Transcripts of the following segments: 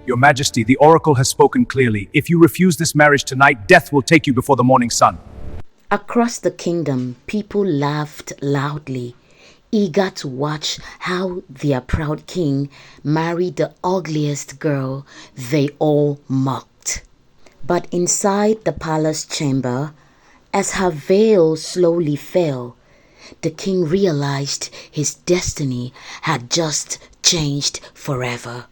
Your Majesty, the oracle has spoken clearly. If you refuse this marriage tonight, death will take you before the morning sun. Across the kingdom, people laughed loudly, eager to watch how their proud king married the ugliest girl they all mocked. But inside the palace chamber, as her veil slowly fell, the king realized his destiny had just changed forever.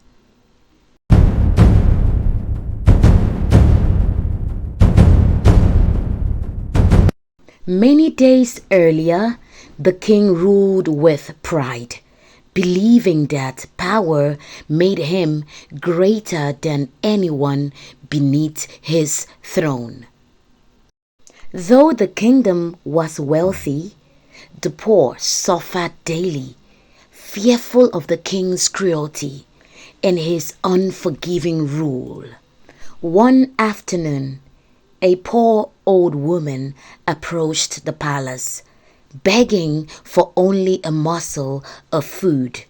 Many days earlier, the king ruled with pride, believing that power made him greater than anyone beneath his throne. Though the kingdom was wealthy, the poor suffered daily, fearful of the king's cruelty and his unforgiving rule. One afternoon, a poor old woman approached the palace, begging for only a morsel of food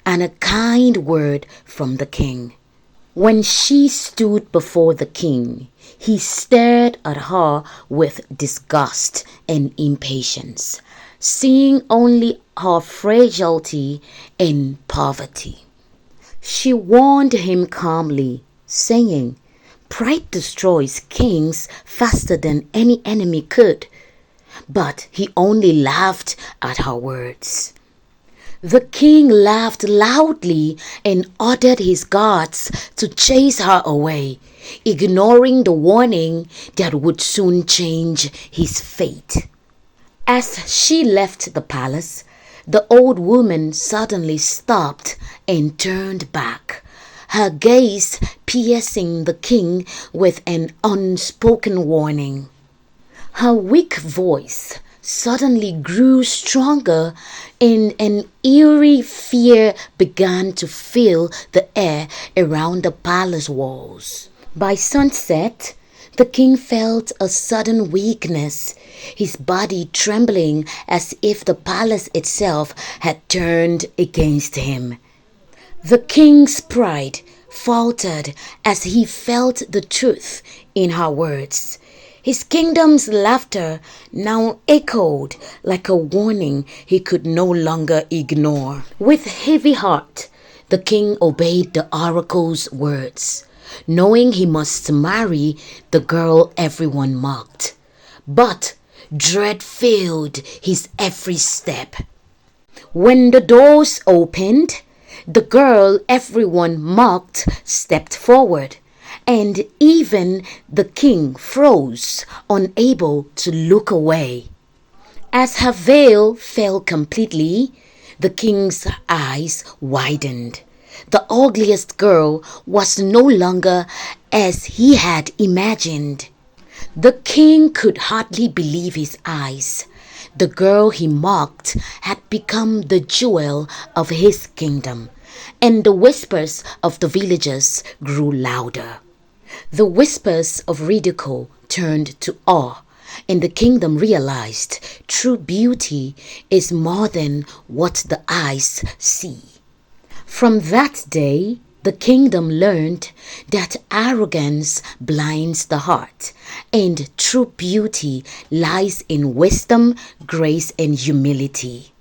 and a kind word from the king. When she stood before the king, he stared at her with disgust and impatience, seeing only her fragility and poverty. She warned him calmly, saying, "Pride destroys kings faster than any enemy could." But he only laughed at her words. The king laughed loudly and ordered his guards to chase her away, ignoring the warning that would soon change his fate. As she left the palace, the old woman suddenly stopped and turned back, her gaze piercing the king with an unspoken warning. Her weak voice suddenly grew stronger, and an eerie fear began to fill the air around the palace walls. By sunset, the king felt a sudden weakness, his body trembling as if the palace itself had turned against him. The king's pride faltered as he felt the truth in her words. His kingdom's laughter now echoed like a warning he could no longer ignore. With heavy heart, the king obeyed the oracle's words, knowing he must marry the girl everyone mocked. But dread filled his every step. When the doors opened, the girl everyone mocked stepped forward, and even the king froze, unable to look away. As her veil fell completely, the king's eyes widened. The ugliest girl was no longer as he had imagined. The king could hardly believe his eyes. The girl he mocked had become the jewel of his kingdom, and the whispers of the villagers grew louder. The whispers of ridicule turned to awe, and the kingdom realized true beauty is more than what the eyes see. From that day, the kingdom learned that arrogance blinds the heart, and true beauty lies in wisdom, grace, and humility.